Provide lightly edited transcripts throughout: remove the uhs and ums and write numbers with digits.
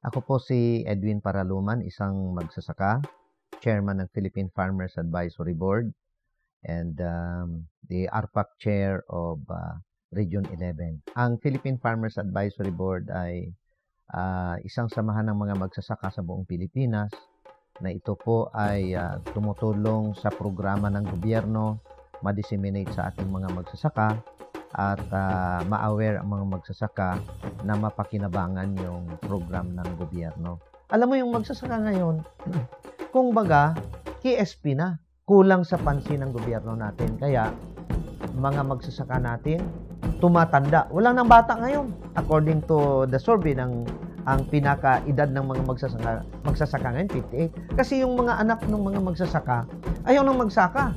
Ako po si Edwin Paraluman, isang magsasaka, chairman ng Philippine Farmers Advisory Board, and the ARPAC chair of Region 11. Ang Philippine Farmers Advisory Board ay isang samahan ng mga magsasaka sa buong Pilipinas na ito po ay tumutulong sa programa ng gobyerno, ma-disseminate sa ating mga magsasaka at ma-aware ang mga magsasaka na mapakinabangan yung program ng gobyerno. Alam mo yung magsasaka ngayon, kung baga, KSP na. Kulang sa pansin ng gobyerno natin. Kaya, mga magsasaka natin, tumatanda. Wala nang bata ngayon. According to the survey ang pinaka-edad ng mga magsasaka ngayon, 58. Kasi yung mga anak ng mga magsasaka, ayaw nang magsaka.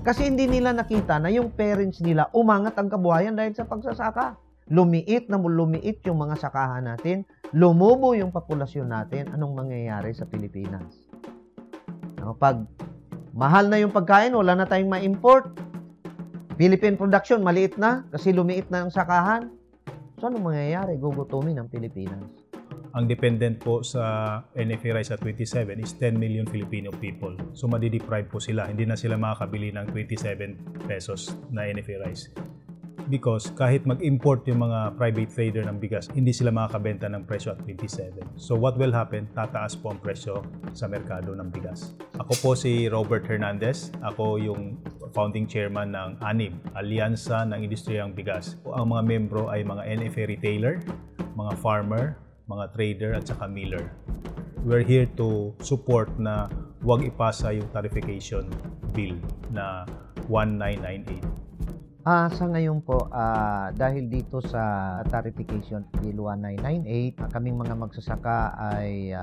Kasi hindi nila nakita na yung parents nila umangat ang kabuhayan dahil sa pagsasaka. Lumiit yung mga sakahan natin, lumubo yung populasyon natin, anong mangyayari sa Pilipinas? Pag mahal na yung pagkain, wala na tayong ma-import. Philippine production, maliit na kasi lumiit na ang sakahan. So, anong mangyayari? Gugutumin ang Pilipinas. Ang dependent po sa NFA rice at 27 is 10 million Filipino people. So, madideprive po sila. Hindi na sila makakabili ng 27 pesos na NFA rice. Because kahit mag-import yung mga private trader ng bigas, hindi sila makakabenta ng presyo at 27. So what will happen? Tataas po ang presyo sa merkado ng bigas. Ako po si Robert Hernandez. Ako yung founding chairman ng ANIB, Alyansa ng Industriyang Bigas. Ang mga membro ay mga NFA retailer, mga farmer, mga trader at saka miller. We're here to support na huwag ipasa yung tarification bill na 1998. Sa ngayon po, dahil dito sa Tarification Bill 1998, kaming mga magsasaka ay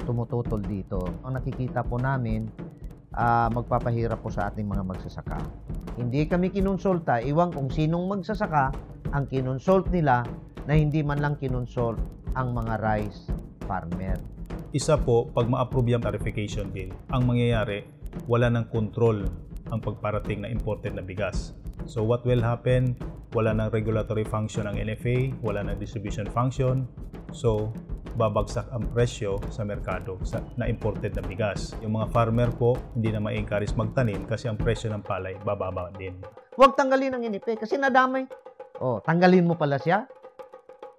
tumututol dito. Ang nakikita po namin, magpapahirap po sa ating mga magsasaka. Hindi kami kinonsulta, iwan kung sinong magsasaka ang kinonsult nila na hindi man lang kinonsult ang mga rice farmer. Isa po, pag ma-approve yung tarification bill, ang mangyayari, wala ng control ang pagparating na imported na bigas. So what will happen? Wala ng regulatory function ang NFA, wala ng distribution function. So babagsak ang presyo sa merkado na imported na bigas. Yung mga farmer po, hindi na ma-encourage magtanim kasi ang presyo ng palay bababa din. Huwag tanggalin ang NFA kasi nadamay. Tanggalin mo pala siya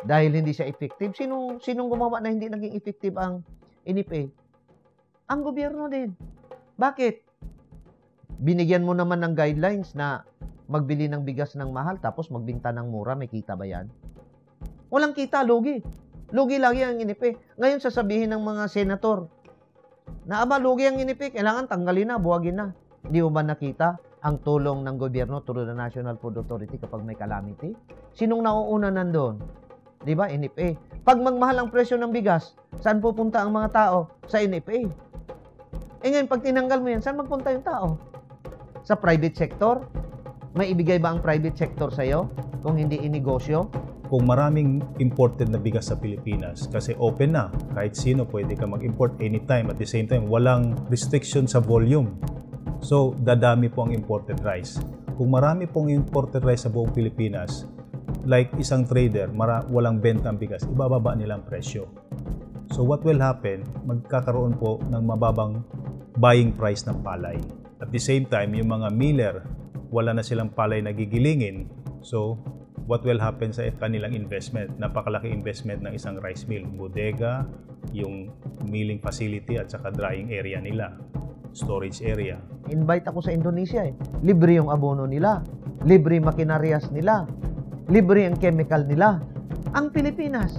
dahil hindi siya effective. Sinong gumawa na hindi naging effective ang NFA? Ang gobyerno din. Bakit? Binigyan mo naman ng guidelines na magbili ng bigas ng mahal tapos magbenta ng mura, may kita ba yan? Walang kita, lugi. Lugi lagi ang NFA. Ngayon sasabihin ng mga senator na lugi ang NFA, kailangan tanggalin na, buwagin na. Di mo ba nakita ang tulong ng gobyerno through the National Food Authority kapag may calamity? Sinong nauuna nandun? Di ba, NFA? Pag magmahal ang presyo ng bigas, saan pupunta ang mga tao? Sa NFA. Ngayon, pag tinanggal mo yan, saan magpunta yung tao? Sa private sector? May ibigay ba ang private sector sa'yo kung hindi inegosyo? Kung maraming imported na bigas sa Pilipinas, kasi open na, kahit sino pwede ka mag-import anytime. At the same time, walang restriction sa volume. So, dadami po ang imported rice. Kung marami pong imported rice sa buong Pilipinas, like isang trader, walang benta ang bigas, ibababa nila ang presyo. So, what will happen? Magkakaroon po ng mababang buying price ng palay. At the same time, yung mga miller, wala na silang palay na gigilingin. So, what will happen sa kanilang investment? Napakalaki investment ng isang rice mill. Bodega, yung milling facility at saka drying area nila. Storage area. Invite ako sa Indonesia . Libre yung abono nila. Libre makinarias nila. Libre ang chemical nila. Ang Pilipinas.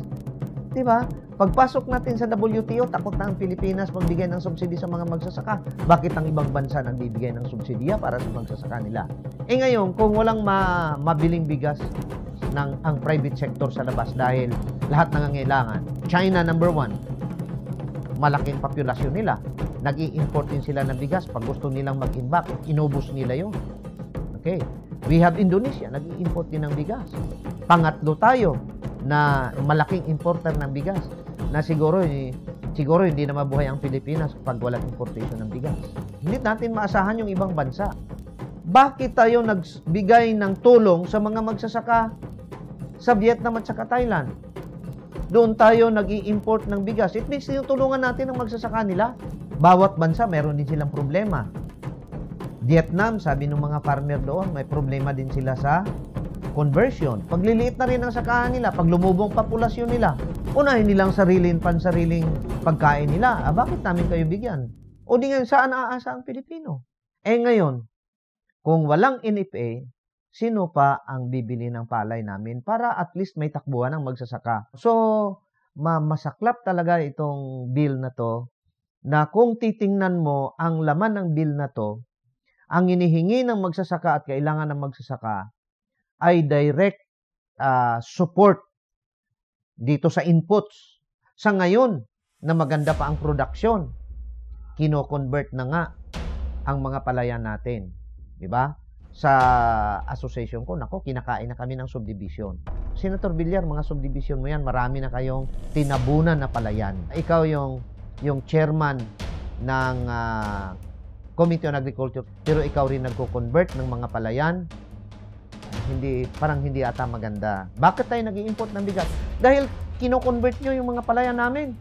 Diba? Pagpasok natin sa WTO, takot na ang Pilipinas magbigay ng subsidy sa mga magsasaka. Bakit ang ibang bansa nagbibigay ng subsidiya para sa magsasaka nila? Ngayon, kung walang mabiling bigas ang private sector sa labas dahil lahat nangangailangan, China number 1, malaking populasyon nila. Nag-i-import din sila ng bigas. Pag gusto nilang mag-imbak, inubos nila yun. Okay. We have Indonesia, nag-i-import din ng bigas. Pangatlo tayo na malaking importer ng bigas na siguro hindi na mabuhay ang Pilipinas pag walang importation ng bigas. Hindi natin maasahan yung ibang bansa. Bakit tayo nagbigay ng tulong sa mga magsasaka sa Vietnam at saka Thailand? doon tayo nag-i-import ng bigas. It means tinutulungan natin ang magsasaka nila. Bawat bansa, meron din silang problema. Vietnam, sabi ng mga farmer doon, may problema din sila sa conversion. Pagliliit na rin ang sakahan nila, pag lumubong populasyon nila, unahin nilang pansariling pagkain nila. Bakit namin kayo bigyan? O di ngayon, saan aasa ang Pilipino? Ngayon, kung walang NFA, sino pa ang bibili ng palay namin para at least may takbuhan ang magsasaka? So, masaklap talaga itong bill na to, na kung titingnan mo ang laman ng bill na to, ang hinihingi ng magsasaka at kailangan ng magsasaka ay direct support dito sa inputs. Sa ngayon, na maganda pa ang production, kino-convert na nga ang mga palayan natin. Diba? Sa association ko, kinakain na kami ng subdivision. Senator Villar, mga subdivision mo yan, marami na kayong tinabunan na palayan. Ikaw yung chairman ng Committee on Agriculture, pero ikaw rin nagko-convert ng mga palayan, parang hindi ata maganda. Bakit tayo nag-i-import ng bigas? Dahil kino-convert nyo yung mga palayan namin.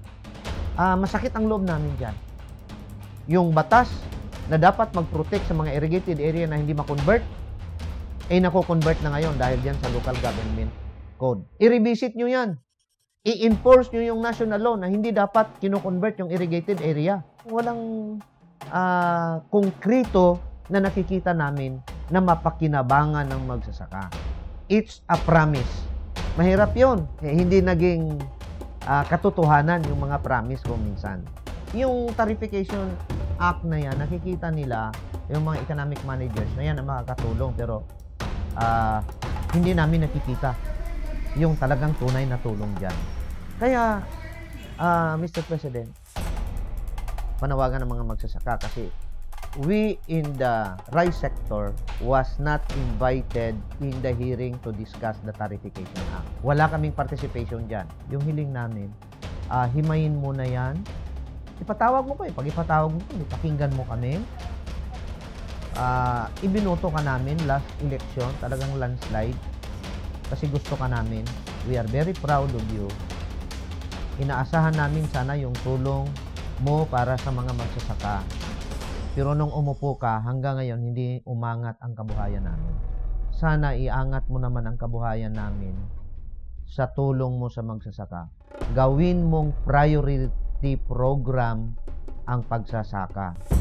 Masakit ang loob namin dyan. Yung batas na dapat mag-protect sa mga irrigated area na hindi ma-convert, nako-convert na ngayon dahil dyan sa local government code. I-revisit nyo yan. I-enforce nyo yung national law na hindi dapat kino-convert yung irrigated area. Walang konkreto na nakikita namin na mapakinabangan ng magsasaka. It's a promise. Mahirap yun. Hindi naging katotohanan yung mga promise ko minsan. Yung Tarification Act na yan, nakikita nila yung mga economic managers na yan na makakatulong, pero hindi namin nakikita yung talagang tunay na tulong dyan. Kaya, Mr. President, panawagan ng mga magsasaka kasi we in the rice sector was not invited in the hearing to discuss the Tarification Act. Wala kaming participation dyan. Yung hiling namin, himayin mo na yan. Ipatawag mo ko Pag ipatawag mo ko, pakinggan mo kami. Ibinoto ka namin last election, talagang landslide. Kasi gusto ka namin. We are very proud of you. Inaasahan namin sana yung tulong mo para sa mga magsasaka. Pero nung umupo ka, hanggang ngayon, hindi umangat ang kabuhayan namin. Sana iangat mo naman ang kabuhayan namin sa tulong mo sa magsasaka. Gawin mong priority program ang pagsasaka.